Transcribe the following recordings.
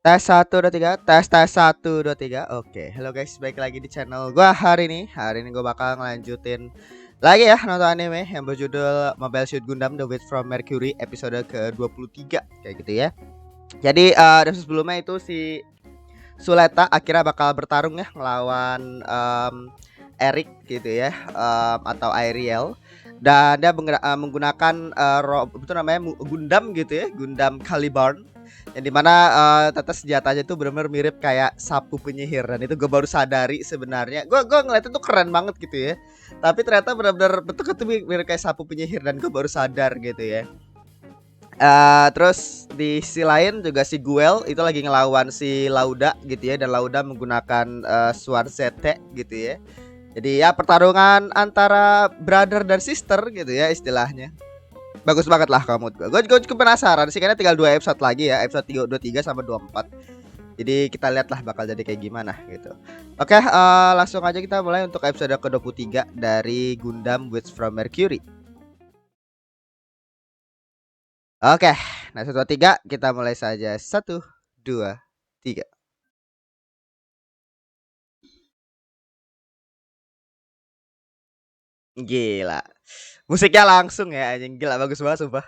Tes 1 2 3, tes 1 2 3. Oke, halo guys, balik lagi di channel gua hari ini. Hari ini gua bakal ngelanjutin lagi ya nonton anime yang berjudul Mobile Suit Gundam The Witch from Mercury episode ke-23 kayak gitu ya. Jadi dari sebelumnya itu si Suleta akhirnya bakal bertarung ya ngelawan Eric gitu ya, atau Ariel. Dan dia menggunakan itu namanya Gundam gitu ya, Gundam Caliburn, yang dimana ternyata senjatanya itu benar-benar mirip kayak sapu penyihir. Dan itu gue baru sadari sebenarnya. Gue ngeliat itu keren banget gitu ya. Tapi ternyata benar-benar betul-betul mirip kayak sapu penyihir dan gue baru sadar gitu ya. Terus di sisi lain juga si Guel itu lagi ngelawan si Lauda gitu ya, dan Lauda menggunakan Sword ZT gitu ya. Jadi ya pertarungan antara brother dan sister gitu ya istilahnya. Bagus banget lah kamu. Gue cukup penasaran sih karena tinggal 2 episode lagi ya, episode 23 sama 24. Jadi kita lihatlah bakal jadi kayak gimana gitu. Oke, langsung aja kita mulai untuk episode ke-23 dari Gundam Witch from Mercury. Oke, nah 1 2 3 kita mulai saja. 1 2 3. Gila. Musiknya langsung ya anjing, gila bagus banget sumpah.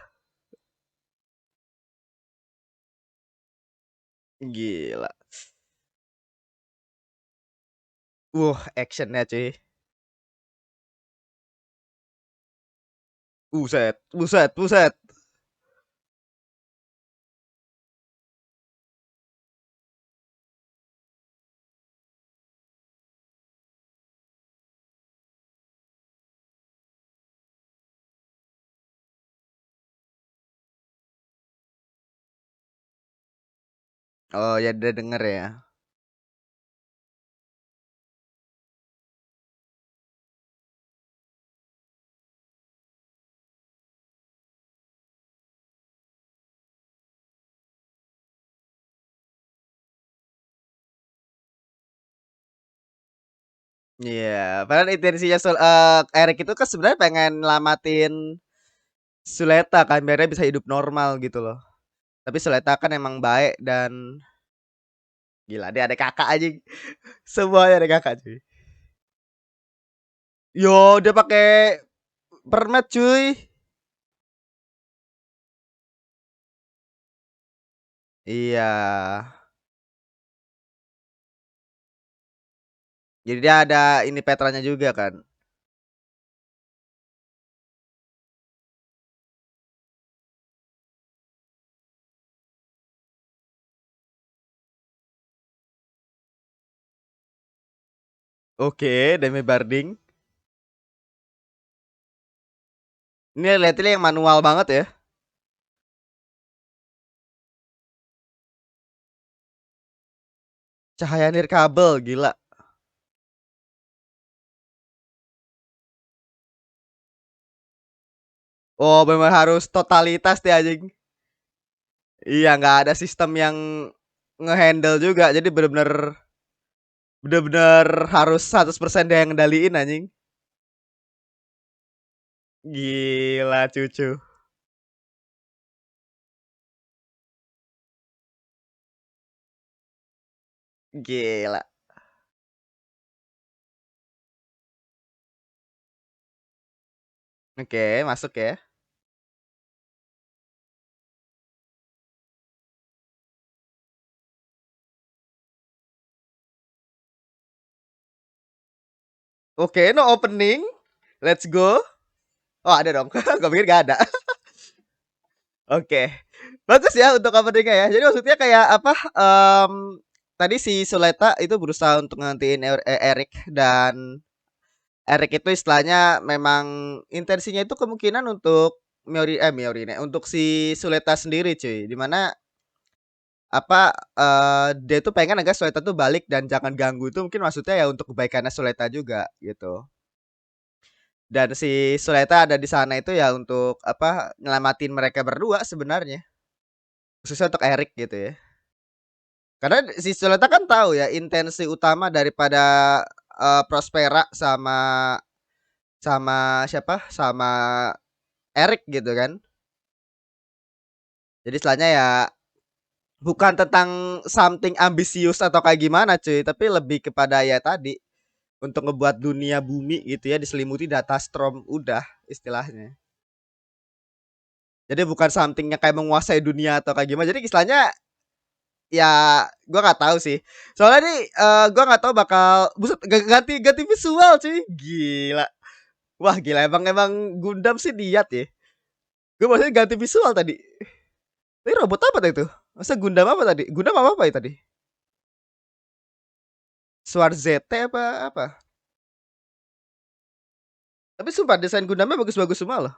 Gila. Actionnya cuy. Buset, buset, buset. Oh ya udah denger ya. Iya, padahal intensinya Eric itu kan sebenarnya pengen nyelamatin Suleta kan biar dia bisa hidup normal gitu loh. Tapi Suleta kan emang baik dan gila dia ada kakak aja. Semuanya ada kakak cuy. Yo, dia pakai permet cuy. Iya. Jadi dia ada ini Petranya juga kan. Oke, Demi Barding. Ini lihatnya yang manual banget ya. Cahaya nirkabel gila. Oh, memang harus totalitas deh anjing. Iya, nggak ada sistem yang ngehandle juga. Jadi bener-bener harus 100% dia yang ngendaliin anjing. Gila cucu. Gila. Oke, masuk ya. Oke, no opening. Let's go. Oh, ada dong. Gue pikir gak ada. Oke. Bagus ya untuk openingnya ya. Jadi maksudnya kayak apa? Tadi si Suleta itu berusaha untuk ngantiin Eric, dan Eric itu istilahnya memang intensinya itu kemungkinan untuk Miori untuk si Suleta sendiri cuy. Dimana apa dia tuh pengen agar Suleta tuh balik dan jangan ganggu, itu mungkin maksudnya ya untuk kebaikannya Suleta juga gitu. Dan si Suleta ada di sana itu ya untuk apa nyelamatin mereka berdua sebenarnya. Khususnya untuk Eric gitu ya. Karena si Suleta kan tahu ya intensi utama daripada Prospera sama sama siapa? Sama Eric gitu kan. Jadi istilahnya ya Bukan tentang something ambisius atau kayak gimana cuy, tapi lebih kepada ya tadi, untuk ngebuat dunia bumi gitu ya diselimuti data storm udah istilahnya. Jadi bukan something yang kayak menguasai dunia atau kayak gimana. Jadi istilahnya ya gua nggak tahu sih. Soalnya nih gua nggak tahu bakal buset ganti ganti visual cuy. Gila. Wah gila emang emang Gundam sih niat ya. Gue maksudnya ganti visual tadi. Ini robot apa tadi itu? Masa Gundam apa tadi? Gundam apa apa ya tadi? Suar ZT apa apa? Tapi sumpah desain Gundamnya bagus-bagus semua loh.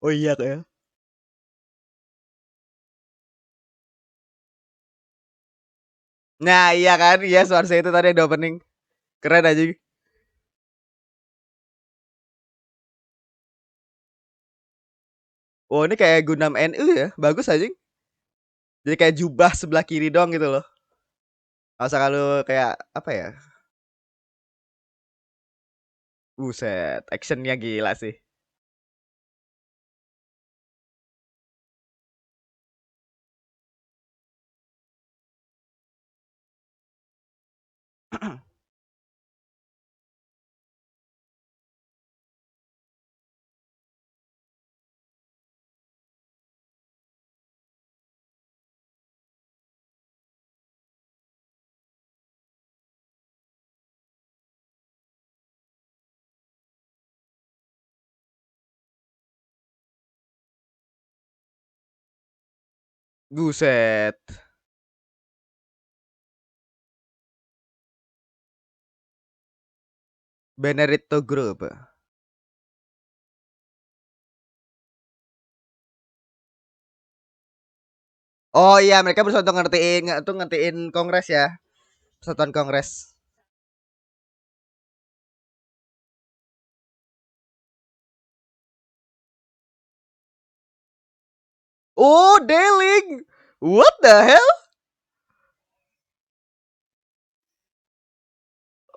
Oh iya kayak. Nah iya kan, iya Suar ZT tadi yang di opening. Keren aja. Oh ini kayak Gundam NU ya, bagus aja. Jadi kayak jubah sebelah kiri dong gitu loh. Masa kalau kayak apa ya? Buset, actionnya gila sih. Buset. Benedetto Group. Oh iya, mereka berusaha untuk ngertiin Kongres ya. Persatuan Kongres. Oh, Deling. What the hell?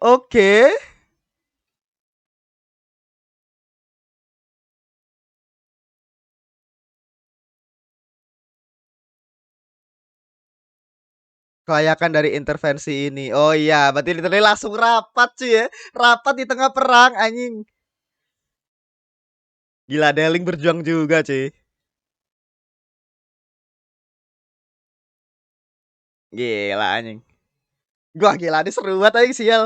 Oke. Kelayakan dari intervensi ini. Oh iya, berarti literally langsung rapat cuy ya. Rapat di tengah perang anjing. Gila Deling berjuang juga cuy. Gila anjing. Gua gila ini seru banget anjing sial.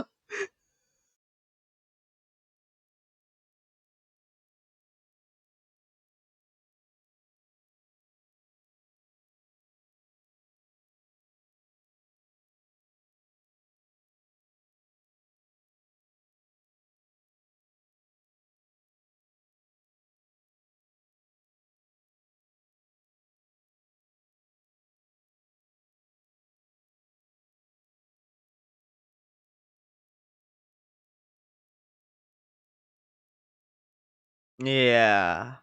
Iya.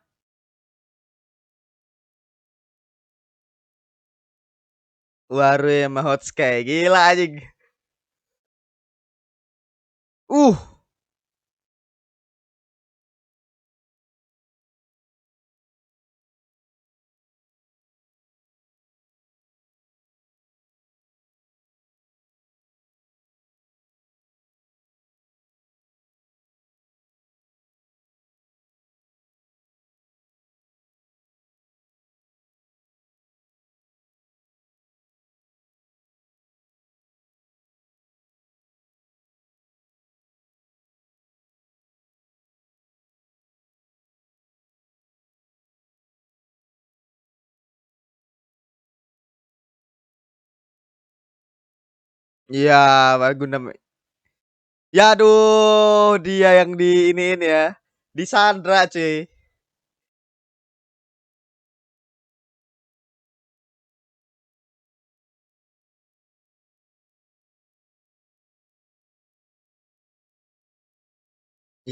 Warui sama Hotsukai. Gila anjing. Uh, iya, Gundam. Ya aduh, dia yang di iniin ya. Di Sandra cuy.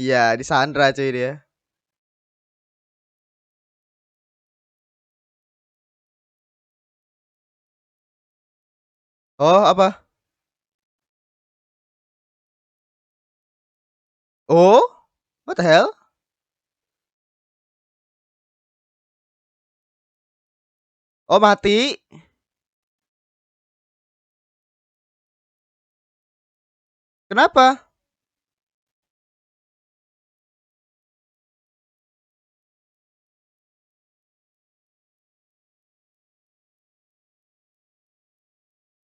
Iya, di Sandra cuy dia. Oh, apa? Oh, what the hell? Oh, mati? Kenapa?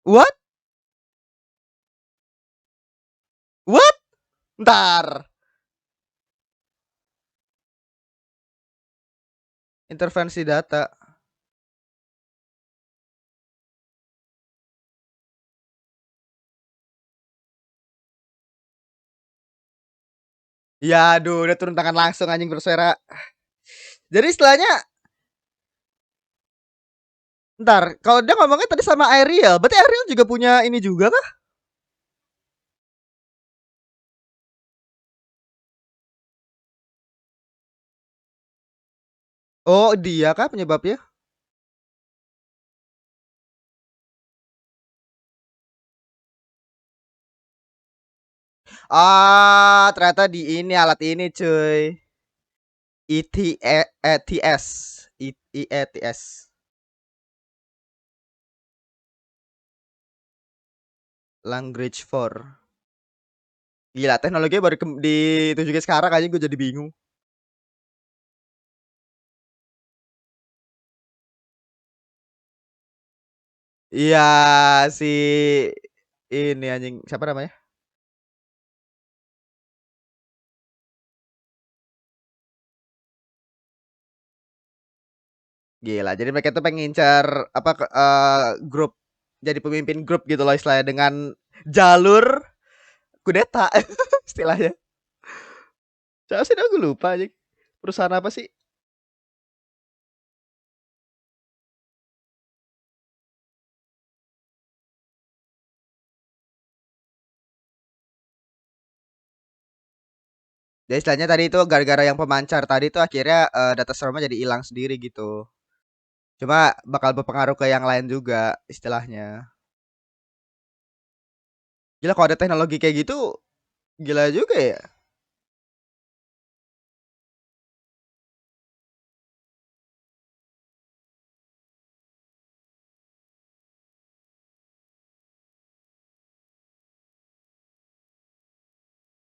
What? What? Ntar. Intervensi data. Ya aduh, udah turun tangan langsung anjing Persera. Jadi istilahnya, ntar kalau dia ngomongnya tadi sama Ariel, berarti Ariel juga punya ini juga kah? Oh, dia kah penyebabnya? Ah, ternyata di ini alat ini cuy. ETS. ETS. Language for. Gila, teknologinya baru ditunjukin sekarang aja gue jadi bingung. Iya, si ini anjing siapa namanya? Gila, jadi mereka tuh pengen ngincar apa grup jadi pemimpin grup gitu loh istilahnya dengan jalur kudeta istilahnya. Siapa sih gue lupa aja. Perusahaan apa sih? Jadi istilahnya tadi itu gara-gara yang pemancar tadi tuh akhirnya data servernya jadi hilang sendiri gitu. Cuma bakal berpengaruh ke yang lain juga istilahnya. Gila kalau ada teknologi kayak gitu gila juga ya.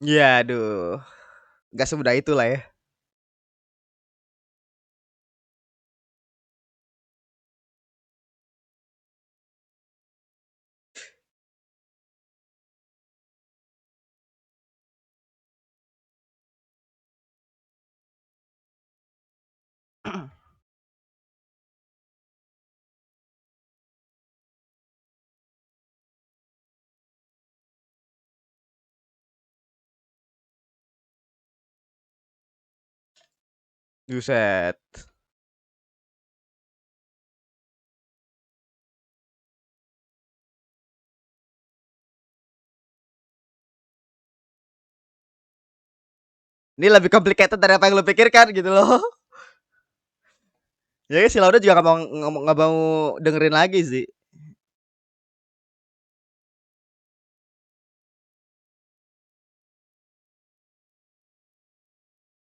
Ya aduh, gak semudah itulah ya. Buset. Ini lebih complicated dari apa yang lu pikirkan gitu loh. Ya si Lauda juga nggak mau dengerin lagi sih.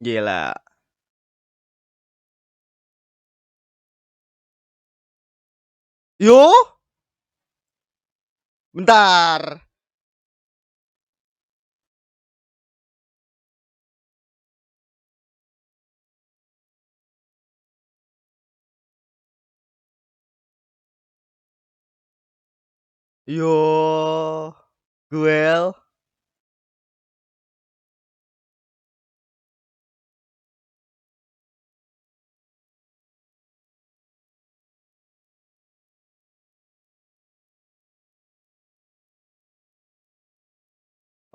Gila. Yo, bentar. Yo, Guel.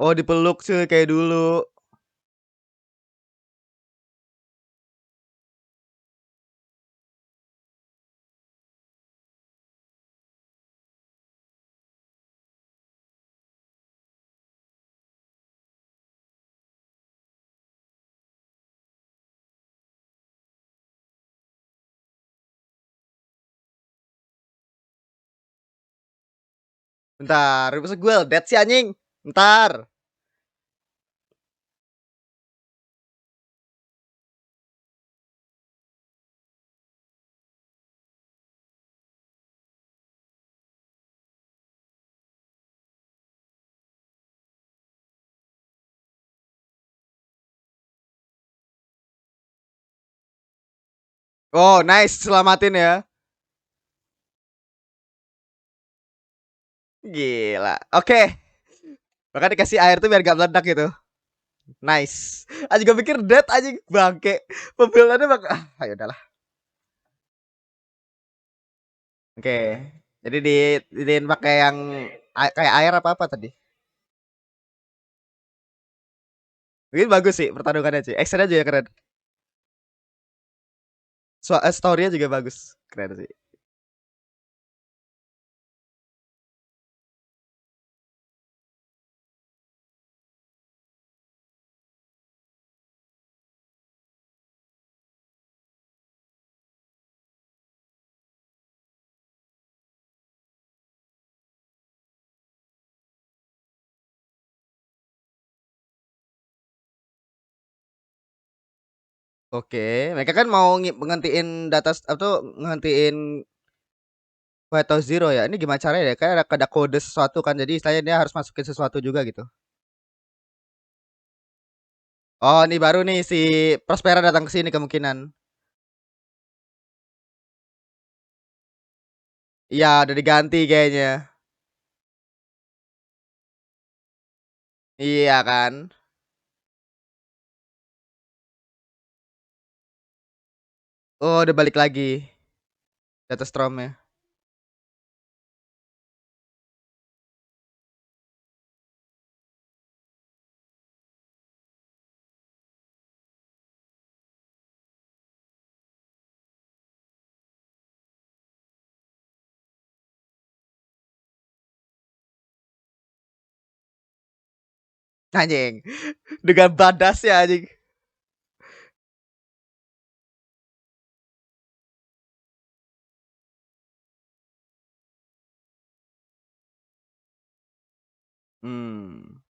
Oh dipeluk sih kayak dulu. Bentar, maksud Guel, dead si anjing. Bentar. Oh, nice, selamatin ya. Gila. Oke. Maka dikasih air tuh biar gak meledak gitu. Nice. Aja gue pikir dead aja bangke. Pembuild-nya bak ah, ya udahlah. Oke. Jadi diin pakai yang kayak air apa apa tadi? Mungkin bagus sih pertarungannya sih. Actionnya juga keren. Story-nya juga bagus. Keren sih. Oke, mereka kan mau ngentiin data atau ngentiin White Zero ya. Ini gimana caranya ya? Kayak ada kode sesuatu kan. Jadi istilahnya dia harus masukin sesuatu juga gitu. Oh, ini baru nih si Prospera datang ke sini kemungkinan. Iya, udah diganti kayaknya. Iya kan? Oh, udah balik lagi data Storm-nya. Anjing. Dengan badasnya anjing. Hmm.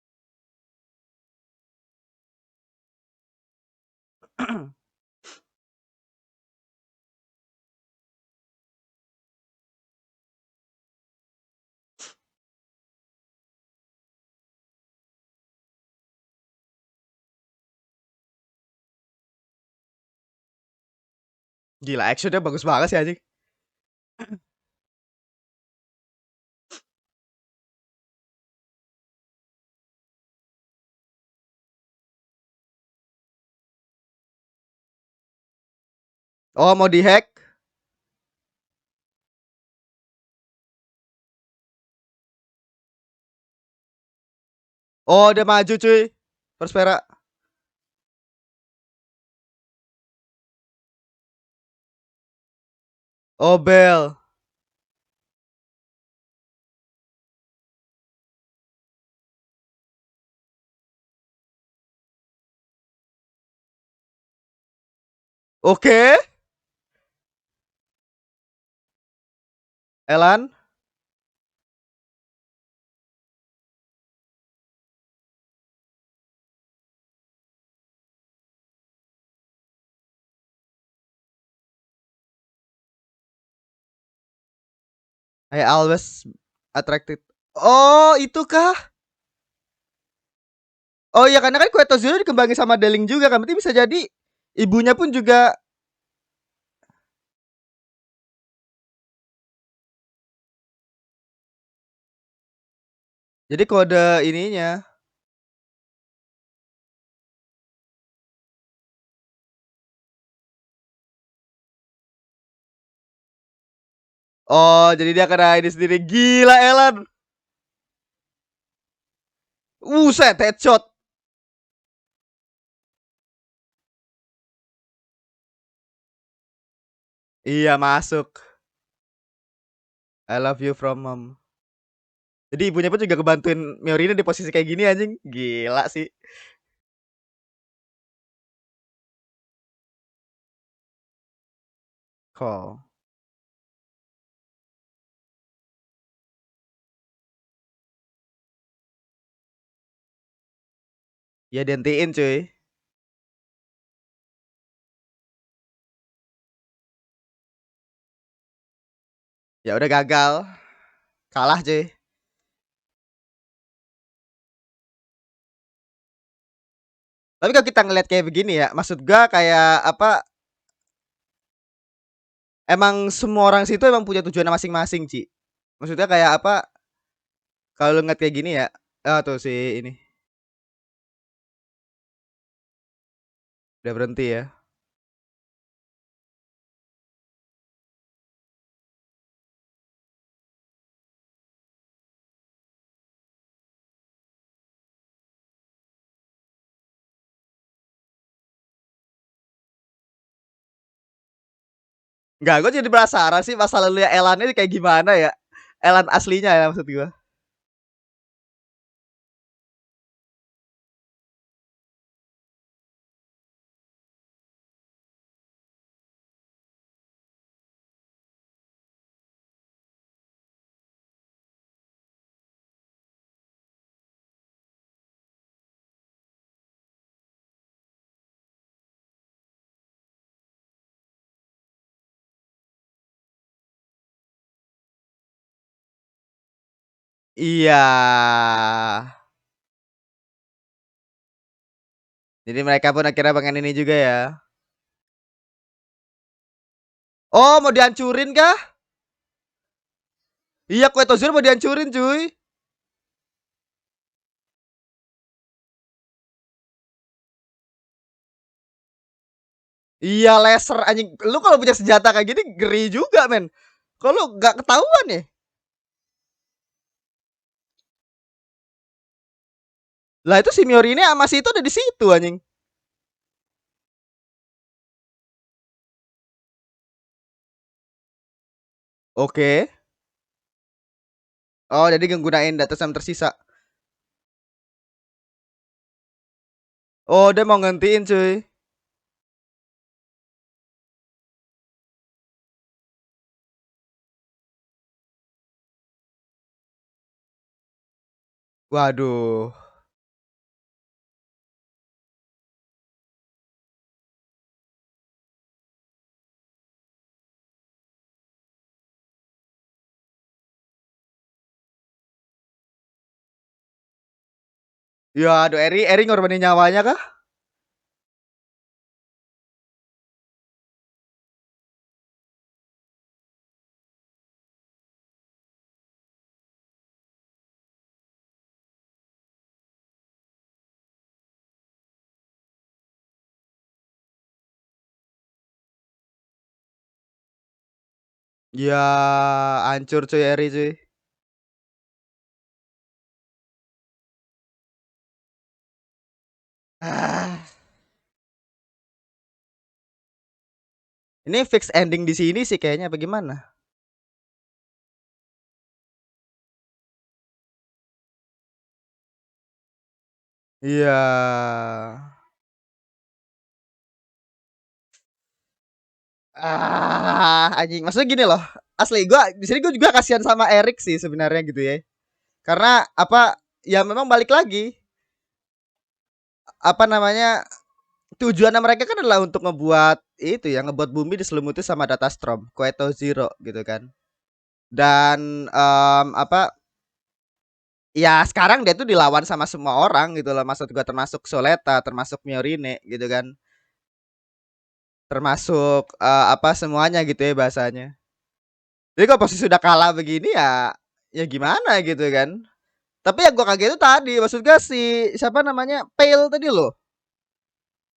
Gila, actionnya bagus banget sih anjing. Oh, mau dihack? Oh, udah maju cuy. Prospera. Oh, Bell. Oke. Elan. I always attracted. Oh, itu kah? Oh iya karena kan Kweto Zero dikembangin sama Deling juga kan. Berarti bisa jadi ibunya pun juga. Jadi kode ininya. Oh, jadi dia kena ini sendiri. Gila Elan. Buset, headshot. Iya, masuk. I love you from mom. Jadi ibunya pun juga kebantuin Miorine di posisi kayak gini anjing. Gila sih. Kok. Ya dihentiin cuy. Ya udah gagal. Kalah cuy. Tapi kalau kita ngeliat kayak begini ya, maksud gua kayak apa emang semua orang situ emang punya tujuan masing-masing, Ci. Maksudnya kayak apa? Kalau lu ngeliat kayak gini ya, tuh si ini udah berhenti ya. Enggak, gue jadi penasaran sih masa lalu ya Elan ini kayak gimana ya? Elan aslinya ya maksud gue. Iya. Jadi mereka pun akhirnya pengen ini juga ya. Oh, mau dihancurin kah? Iya, kue Tozur mau dihancurin, cuy. Iya, laser anjing. Lu kalau punya senjata kayak gini ngeri juga, men. Kalau nggak ketahuan ya? Lah itu si Miori ini sama si itu ada di situ anjing. Oke. Oh, jadi nggunain data yang tersisa. Oh, dia mau gantiin, cuy. Waduh. Ya, aduh Eri ngorbanin nyawanya kah? Ya, hancur cuy Eri cuy. Ah. Ini fix ending di sini sih kayaknya bagaimana? Iya. Anjing. Maksudnya gini loh. Asli gua di sini gua juga kasihan sama Erik sih sebenarnya gitu ya. Karena apa? Ya memang balik lagi apa namanya? Tujuan mereka kan adalah untuk ngebuat itu ya, ngebuat bumi diselimuti sama data storm, Queto Zero gitu kan. Dan apa ya sekarang dia tuh dilawan sama semua orang gitu loh. Maksud gua termasuk Soleta, termasuk Miorine gitu kan. Termasuk apa semuanya gitu ya bahasanya. Jadi kalau posisi sudah kalah begini ya ya gimana gitu kan. Tapi yang gua kaget itu tadi maksud gua si siapa namanya? Pale tadi loh.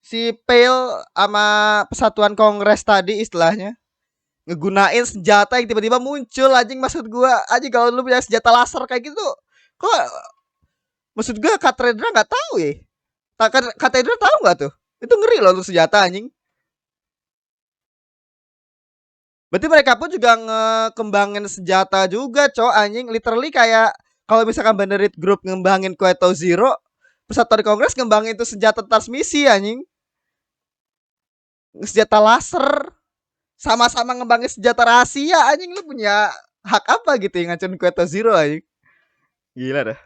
Si Pale sama Persatuan Kongres tadi istilahnya ngegunain senjata yang tiba-tiba muncul anjing maksud gua anjing kalau lu punya senjata laser kayak gitu kok maksud gua Katedra nggak tahu ya Katedra tahu nggak tuh itu ngeri loh untuk senjata anjing berarti mereka pun juga ngekembangin senjata juga cowok anjing literally kayak kalau misalkan Banderit Group ngembangin Queto Zero Persatuan Kongres ngembangin itu senjata transmisi anjing senjata laser sama-sama ngembangin senjata rahasia anjing lu punya hak apa gitu yang ngacurin Queto Zero anjing gila dah.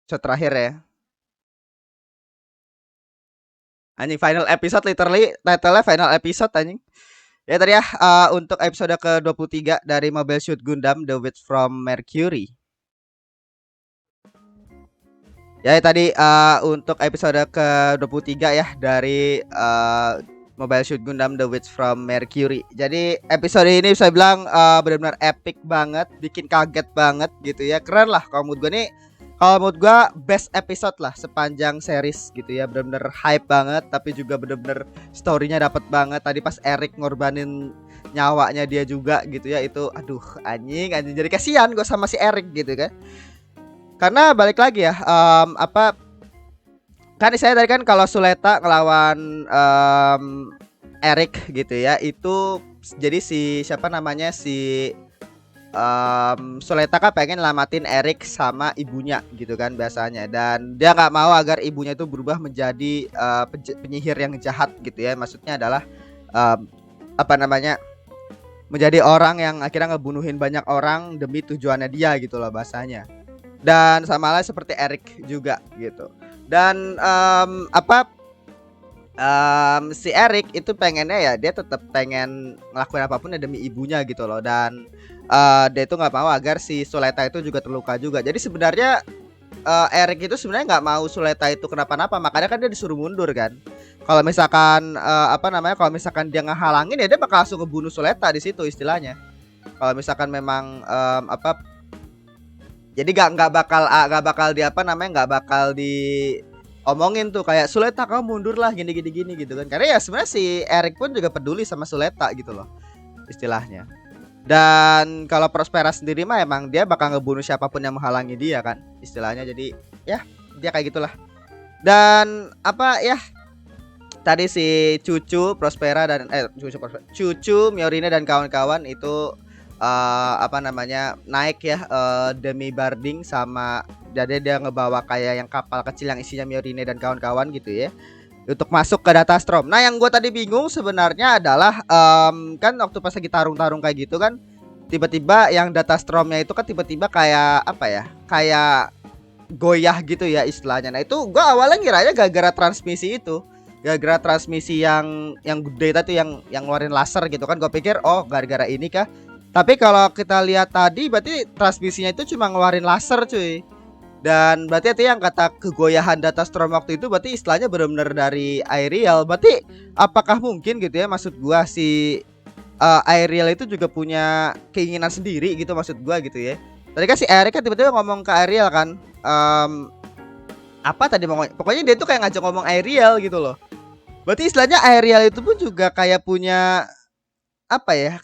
Shot terakhir ya. Anjing final episode literally title-nya final episode anjing. Ya tadi ya untuk episode ke-23 dari Mobile Suit Gundam The Witch from Mercury. Ya tadi untuk episode ke-23 ya dari Mobile Suit Gundam The Witch from Mercury. Jadi episode ini saya bilang benar-benar epic banget, bikin kaget banget gitu ya. Keren lah kalau menurut gue nih. Kalau menurut gue best episode lah sepanjang series gitu ya. Benar-benar hype banget, tapi juga benar-benar story-nya dapat banget. Tadi pas Eric ngorbanin nyawanya dia juga gitu ya, itu aduh anjing jadi kasihan gue sama si Eric gitu kan. Karena balik lagi ya, apa kan saya tadi kan kalau Suleta ngelawan Eric gitu ya, itu jadi si siapa namanya si Suleta kan pengen lamatin Eric sama ibunya gitu kan biasanya, dan dia nggak mau agar ibunya itu berubah menjadi penyihir yang jahat gitu ya. Maksudnya adalah apa namanya, menjadi orang yang akhirnya ngebunuhin banyak orang demi tujuannya dia gitu loh bahasanya. Dan sama lah seperti Eric juga gitu. Dan apa si Eric itu pengennya ya dia tetap pengen ngelakuin apapun ya demi ibunya gitu loh. Dan dia itu nggak mau agar si Suleta itu juga terluka juga. Jadi sebenarnya Eric itu sebenarnya nggak mau Suleta itu kenapa-napa, makanya kan dia disuruh mundur kan. Kalau misalkan apa namanya, kalau misalkan dia ngehalangin ya dia bakal langsung ngebunuh Suleta di situ istilahnya. Kalau misalkan memang apa, jadi nggak bakal di apa namanya, nggak bakal di omongin tuh kayak Suleta kamu mundur lah gini gini gini gitu kan. Karena ya sebenarnya si Eric pun juga peduli sama Suleta gitu loh istilahnya. Dan kalau Prospera sendiri mah emang dia bakal ngebunuh siapapun yang menghalangi dia kan istilahnya. Jadi ya dia kayak gitulah. Dan apa ya, tadi si Cucu Prospera dan Cucu Miorine dan kawan-kawan itu apa namanya naik ya demi barding sama, jadi dia ngebawa kayak yang kapal kecil yang isinya Miorine dan kawan-kawan gitu ya untuk masuk ke Datastrom. Nah yang gue tadi bingung sebenarnya adalah kan waktu pas lagi tarung-tarung kayak gitu kan, tiba-tiba yang Datastromnya itu kan tiba-tiba kayak apa ya, kayak goyah gitu ya istilahnya. Nah itu gue awalnya ngiranya gara-gara transmisi itu, gara-gara transmisi yang gede tadi yang ngeluarin laser gitu kan. Gue pikir oh gara-gara ini kah. Tapi kalau kita lihat tadi berarti transmisinya itu cuma ngeluarin laser cuy. Dan berarti itu yang kata kegoyahan Datastrom waktu itu berarti istilahnya benar-benar dari Aerial. Berarti apakah mungkin gitu ya, maksud gua si Aerial itu juga punya keinginan sendiri gitu maksud gua gitu ya. Tadi kan si Eric kan tiba-tiba ngomong ke Aerial kan, apa tadi pokoknya dia tuh kayak ngajak ngomong Aerial gitu loh. Berarti istilahnya Aerial itu pun juga kayak punya apa ya,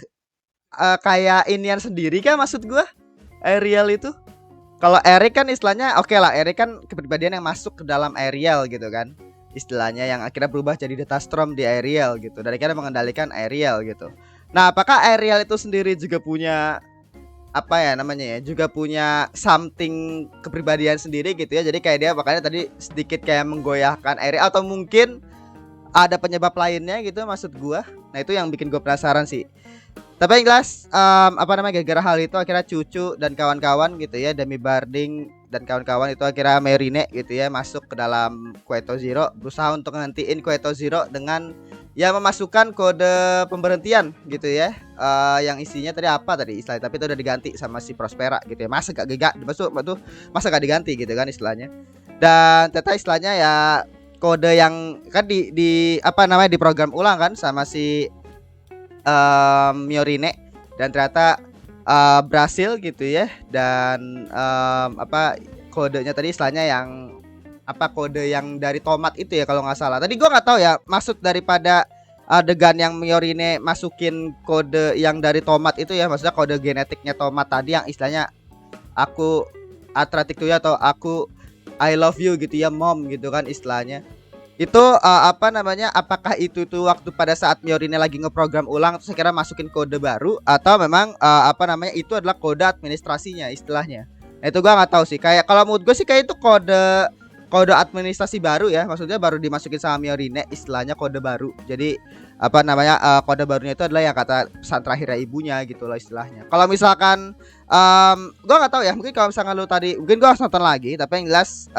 kayak inian sendiri kan maksud gua Aerial itu. Kalau Eric kan istilahnya oke lah, Eric kan kepribadian yang masuk ke dalam Aerial gitu kan. Istilahnya yang akhirnya berubah jadi Datastrom di Aerial gitu. Dan akhirnya mengendalikan Aerial gitu. Nah, apakah Aerial itu sendiri juga punya apa ya namanya ya, juga punya something kepribadian sendiri gitu ya. Jadi kayak dia makanya tadi sedikit kayak menggoyahkan Aerial, atau mungkin ada penyebab lainnya gitu maksud gua. Nah, itu yang bikin gue penasaran sih. Tapi yang jelas apa namanya, gara-gara hal itu akhirnya Cucu dan kawan-kawan gitu ya, Demi Barding dan kawan-kawan itu akhirnya Merine gitu ya masuk ke dalam Kueto Zero, berusaha untuk ngantiin Kueto Zero dengan ya memasukkan kode pemberhentian gitu ya, yang isinya tadi apa tadi istilahnya, tapi itu udah diganti sama si Prospera gitu ya. Masa gak masuk tuh, masa gak diganti gitu kan istilahnya. Dan ternyata istilahnya ya kode yang kan di apa namanya diprogram ulang kan sama si Miorine, dan ternyata berhasil gitu ya. Dan apa kodenya tadi istilahnya yang apa, kode yang dari tomat itu ya kalau nggak salah. Tadi gua nggak tahu ya maksud daripada adegan yang Miorine masukin kode yang dari tomat itu ya, maksudnya kode genetiknya tomat tadi yang istilahnya aku attract to you atau aku I love you gitu ya mom gitu kan istilahnya. Itu apa namanya, apakah itu tuh waktu pada saat Miorine lagi ngeprogram ulang terus kira masukin kode baru, atau memang apa namanya itu adalah kode administrasinya istilahnya. Nah itu gua nggak tahu sih. Kayak kalau menurut gue sih kayak itu kode administrasi baru ya, maksudnya baru dimasukin sama Miorine istilahnya kode baru. Jadi apa namanya kode barunya itu adalah yang kata pesan terakhirnya ibunya gitu loh istilahnya. Kalau misalkan gua nggak tahu ya, mungkin kalau misalkan lu tadi mungkin gua harus nonton lagi, tapi yang jelas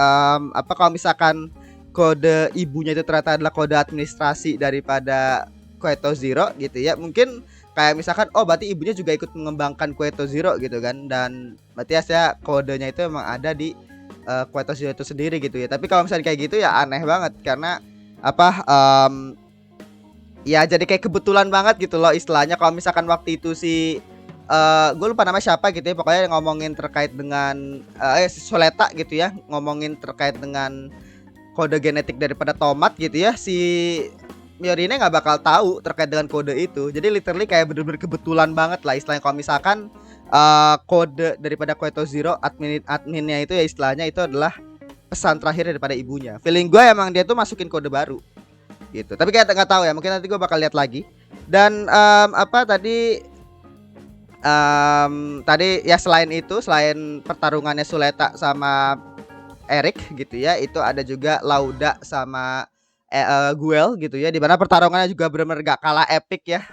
apa kalau misalkan kode ibunya itu ternyata adalah kode administrasi daripada Kueto Zero gitu ya, mungkin kayak misalkan oh berarti ibunya juga ikut mengembangkan Kueto Zero gitu kan. Dan berarti ya kodenya itu emang ada di Quato Zero itu sendiri gitu ya. Tapi kalau misalnya kayak gitu ya aneh banget karena apa ya jadi kayak kebetulan banget gitu loh istilahnya kalau misalkan waktu itu si gue lupa nama siapa gitu ya pokoknya ngomongin terkait dengan si Soleta gitu ya ngomongin terkait dengan kode genetik daripada tomat gitu ya si Miorine nggak bakal tahu terkait dengan kode itu jadi literally kayak bener-bener kebetulan banget lah istilahnya kalau misalkan kode daripada Quato Zero adminnya itu ya istilahnya itu adalah pesan terakhir daripada ibunya feeling gue emang dia tuh masukin kode baru gitu tapi kayak nggak tahu ya mungkin nanti gue bakal lihat lagi dan apa tadi ya selain pertarungannya Suleta sama Eric gitu ya itu ada juga Lauda sama Guel gitu ya dimana pertarungannya juga benar-benar gak kalah epic ya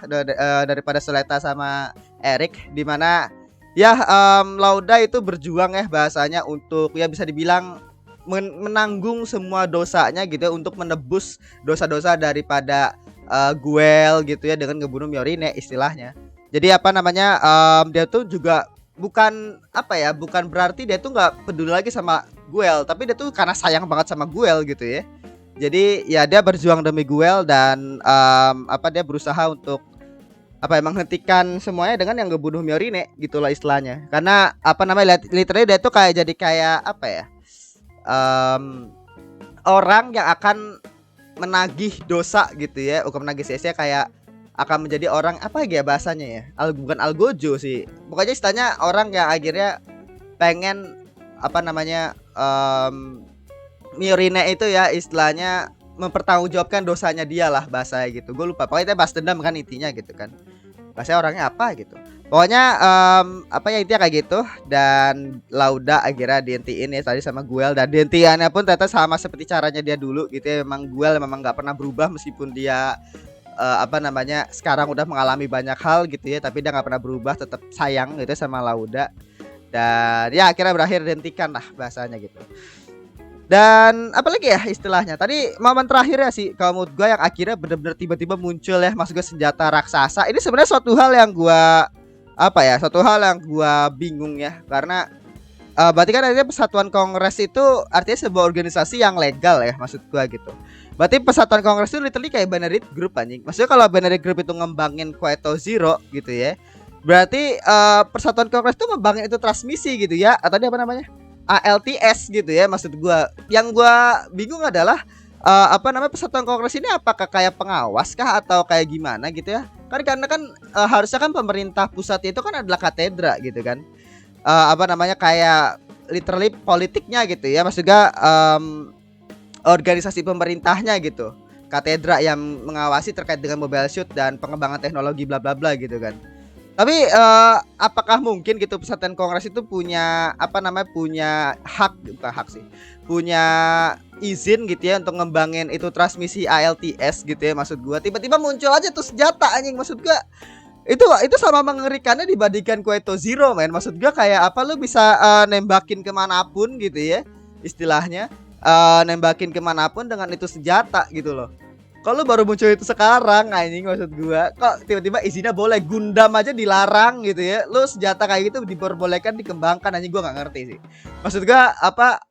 daripada Suleta sama Eric dimana ya Lauda itu berjuang ya bahasanya untuk ya bisa dibilang menanggung semua dosanya gitu ya untuk menebus dosa-dosa daripada Guel gitu ya dengan ngebunuh Miorine istilahnya. Jadi apa namanya dia tuh juga bukan apa ya bukan berarti dia tuh nggak peduli lagi sama Guel tapi dia tuh karena sayang banget sama Guel gitu ya. Jadi ya dia berjuang demi Guel dan apa dia berusaha untuk apa emang hentikan semuanya dengan yang ngebunuh Miorine gitulah istilahnya. Karena apa namanya literally dia tuh kayak jadi kayak apa ya? Orang yang akan menagih dosa gitu ya bukan menagih sia-sia kayak akan menjadi orang apa ya bahasanya ya bukan algojo sih pokoknya istilahnya orang yang akhirnya pengen apa namanya Miorine itu ya istilahnya mempertanggungjawabkan dosanya dia lah bahasanya gitu gue lupa pokoknya itu bahas dendam kan intinya gitu kan bahasanya orangnya apa gitu pokoknya apa ya intinya kayak gitu dan Lauda akhirnya dihentiin ya tadi sama Guel dan dihentiannya pun ternyata sama seperti caranya dia dulu gitu ya memang Guel memang nggak pernah berubah meskipun dia apa namanya sekarang udah mengalami banyak hal gitu ya tapi dia nggak pernah berubah tetap sayang gitu sama Lauda dan ya akhirnya berakhir dihentikan lah bahasanya gitu dan apalagi ya istilahnya tadi momen terakhir ya sih kalau menurut gue yang akhirnya bener-bener tiba-tiba muncul ya maksud gue senjata raksasa ini sebenarnya suatu hal yang gue apa ya suatu hal yang gue bingung ya karena berarti kan artinya Persatuan Kongres itu artinya sebuah organisasi yang legal ya maksud gue gitu berarti Persatuan Kongres itu literally kayak Binary Group anjing maksudnya kalau Binary Group itu ngembangin Quato Zero gitu ya berarti Persatuan Kongres itu ngembangin itu transmisi gitu ya atau dia apa namanya ALTS gitu ya maksud gua. Yang gua bingung adalah apa namanya Persatuan Kongres ini apakah kayak pengawas kah atau kayak gimana gitu ya? Karena kan harusnya kan pemerintah pusat itu kan adalah katedra gitu kan. Apa namanya kayak literally politiknya gitu ya. Maksudnya organisasi pemerintahnya gitu. Katedra yang mengawasi terkait dengan mobile suit dan pengembangan teknologi bla bla bla gitu kan. Tapi apakah mungkin gitu Persatuan Kongres itu punya apa namanya punya hak bukan hak sih punya izin gitu ya untuk ngembangin itu transmisi ALTS gitu ya maksud gua tiba-tiba muncul aja tuh senjata anjing maksud gua itu sama mengerikannya dibandingkan Quato Zero men maksud gua kayak apa lu bisa nembakin kemanapun gitu ya istilahnya nembakin kemanapun dengan itu senjata gitu loh. Kalau baru muncul itu sekarang anjing maksud gua kok tiba-tiba izinnya boleh Gundam aja dilarang gitu ya lu senjata kayak gitu diperbolehkan dikembangkan anjing gua nggak ngerti sih maksud gua apa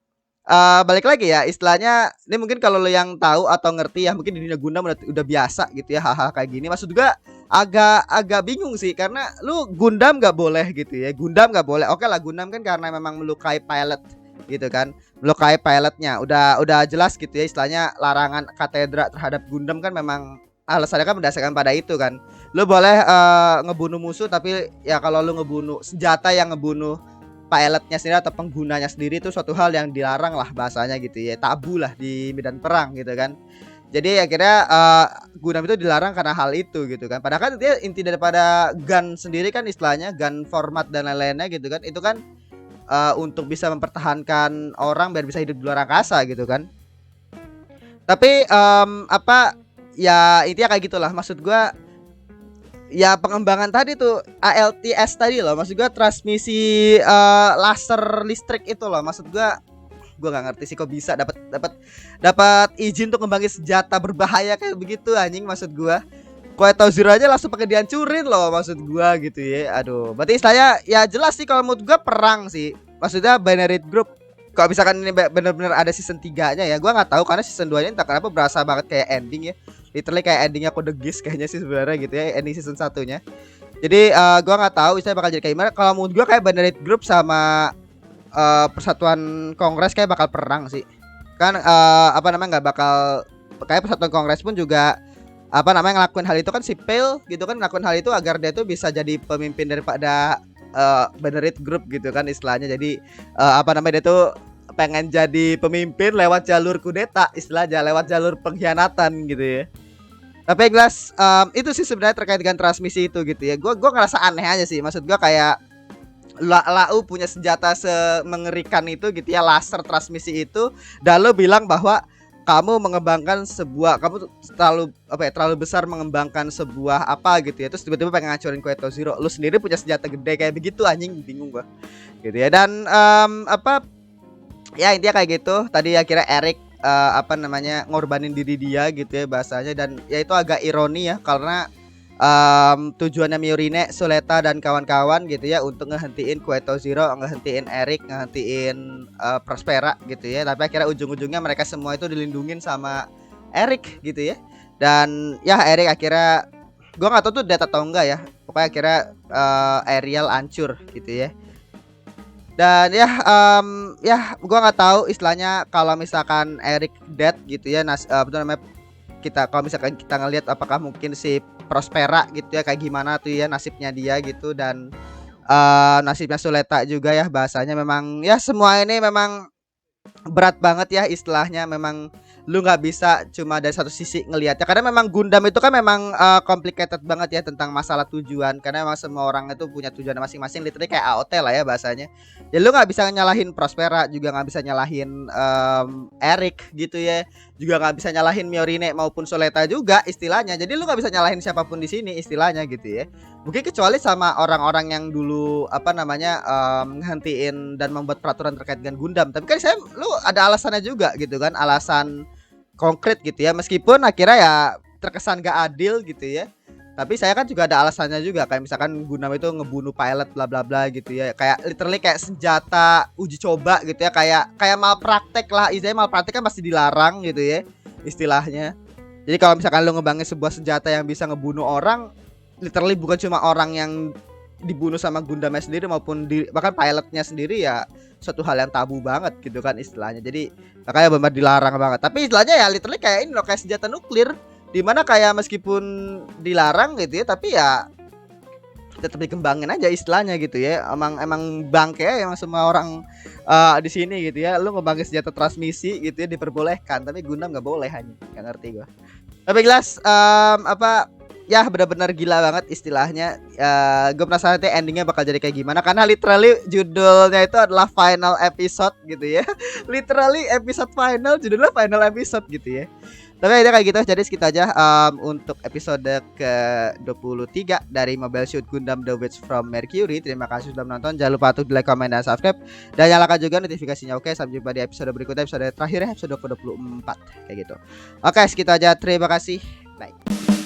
balik lagi ya istilahnya ini mungkin kalau lo yang tahu atau ngerti ya mungkin di dunia Gundam udah biasa gitu ya hal-hal kayak gini maksud gua agak bingung sih karena lu Gundam nggak boleh gitu ya Gundam nggak boleh oke lah Gundam kan karena memang melukai pilot gitu kan melukai pilotnya udah jelas gitu ya istilahnya larangan katedra terhadap Gundam kan memang alasannya kan berdasarkan pada itu kan lu boleh ngebunuh musuh tapi ya kalau lu ngebunuh senjata yang ngebunuh pilotnya sendiri atau penggunanya sendiri itu suatu hal yang dilarang lah bahasanya gitu ya tabu lah di medan perang gitu kan jadi akhirnya Gundam itu dilarang karena hal itu gitu kan padahal kan dia inti daripada gun sendiri kan istilahnya gun format dan lain-lainnya gitu kan itu kan untuk bisa mempertahankan orang biar bisa hidup di luar angkasa gitu kan. Tapi apa ya intinya kayak gitulah maksud gua ya pengembangan tadi tuh ALTS tadi loh maksud gua transmisi laser listrik itu loh maksud gua nggak ngerti sih kok bisa dapat izin untuk ngembangin senjata berbahaya kayak begitu anjing maksud gua. Quato Zero aja langsung pakai dihancurin loh maksud gua gitu ya. Aduh, berarti istilahnya ya jelas sih kalau menurut gua perang sih. Maksudnya Binary Group kalau misalkan ini bener-bener ada season 3-nya ya, gua nggak tahu karena season 2-nya entah kenapa berasa banget kayak ending ya. Literally kayak endingnya Code Geass kayaknya sih sebenarnya gitu ya, ending season 1-nya. Jadi gua nggak tahu misalnya bakal jadi kayak gimana. Kalau menurut gua kayak Banderit Group sama Persatuan Kongres kayak bakal perang sih. Kan apa namanya nggak bakal kayak Persatuan Kongres pun juga apa namanya ngelakuin hal itu kan si Pale gitu kan ngelakuin hal itu agar dia tuh bisa jadi pemimpin daripada Banderit Group gitu kan istilahnya. Jadi apa namanya dia tuh pengen jadi pemimpin lewat jalur kudeta istilahnya, lewat jalur pengkhianatan gitu ya. Tapi yang jelas itu sih sebenarnya terkait dengan transmisi itu gitu ya. Gua ngerasa aneh aja sih. Maksud gua kayak Lau punya senjata semengerikan itu gitu ya, laser transmisi itu, dan lo bilang bahwa kamu mengembangkan sebuah, kamu terlalu apa ya, terlalu besar mengembangkan sebuah apa gitu ya, terus tiba-tiba pengen ngancurin Kueto Zero, lo sendiri punya senjata gede kayak begitu, anjing, bingung gua gitu ya. Dan apa ya intinya kayak gitu tadi, akhirnya Eric apa namanya ngorbanin diri dia gitu ya bahasanya, dan ya itu agak ironi ya karena tujuannya Miorine, Suleta dan kawan-kawan gitu ya untuk ngehentiin Kueto Zero, ngehentiin Eric, ngehentiin Prospera gitu ya. Tapi akhirnya ujung-ujungnya mereka semua itu dilindungin sama Eric gitu ya. Dan ya Eric akhirnya, gua nggak tahu tuh dead atau enggak ya. Pokoknya akhirnya Ariel hancur gitu ya. Dan ya gua nggak tahu istilahnya kalau misalkan Eric dead gitu ya, betul namanya, kita kalau misalkan kita ngelihat apakah mungkin si Prospera gitu ya kayak gimana tuh ya nasibnya dia gitu, dan nasibnya Suleta juga ya bahasanya. Memang ya semua ini memang berat banget ya istilahnya. Memang lu nggak bisa cuma dari satu sisi ngelihatnya, karena memang Gundam itu kan memang complicated banget ya tentang masalah tujuan, karena memang semua orang itu punya tujuan masing-masing, literally kayak AOT lah ya bahasanya. Ya lu nggak bisa nyalahin Prospera, juga nggak bisa nyalahin Eric gitu ya, juga nggak bisa nyalahin Miorine maupun Soleta juga istilahnya. Jadi lu nggak bisa nyalahin siapapun di sini istilahnya gitu ya. Mungkin kecuali sama orang-orang yang dulu apa namanya ngehentiin dan membuat peraturan terkait dengan Gundam. Tapi kan lu ada alasannya juga gitu kan, alasan konkret gitu ya, meskipun akhirnya ya terkesan gak adil gitu ya. Tapi saya kan juga ada alasannya juga, kayak misalkan Gundam itu ngebunuh pilot bla bla bla gitu ya, kayak literally kayak senjata uji coba gitu ya, kayak malpraktek lah, istilahnya malpraktek kan pasti dilarang gitu ya istilahnya. Jadi kalau misalkan lu ngebangin sebuah senjata yang bisa ngebunuh orang, literally bukan cuma orang yang dibunuh sama Gundamnya sendiri maupun bahkan pilotnya sendiri, ya suatu hal yang tabu banget gitu kan istilahnya. Jadi makanya benar dilarang banget. Tapi istilahnya ya literally kayak ini loh, kayak senjata nuklir, dimana kayak meskipun dilarang gitu ya, tapi ya tetap dikembangin aja istilahnya gitu ya. Emang bangke ya emang semua orang di sini gitu ya. Lu ngembangin senjata transmisi gitu ya diperbolehkan, tapi Gundam nggak boleh, hanya nggak ngerti gua. Tapi jelas apa ya, benar-benar gila banget istilahnya. Gue penasaran nanti endingnya bakal jadi kayak gimana, karena literally judulnya itu adalah final episode gitu ya. Literally episode final, judulnya final episode gitu ya. Tapi akhirnya kayak gitu, jadi segitu aja untuk episode ke-23 dari Mobile Suit Gundam The Witch from Mercury. Terima kasih sudah menonton. Jangan lupa untuk like, comment, dan subscribe, dan nyalakan juga notifikasinya. Oke, sampai jumpa di episode berikutnya, episode terakhir ya, episode ke-24 kayak gitu. Oke, segitu aja. Terima kasih. Bye.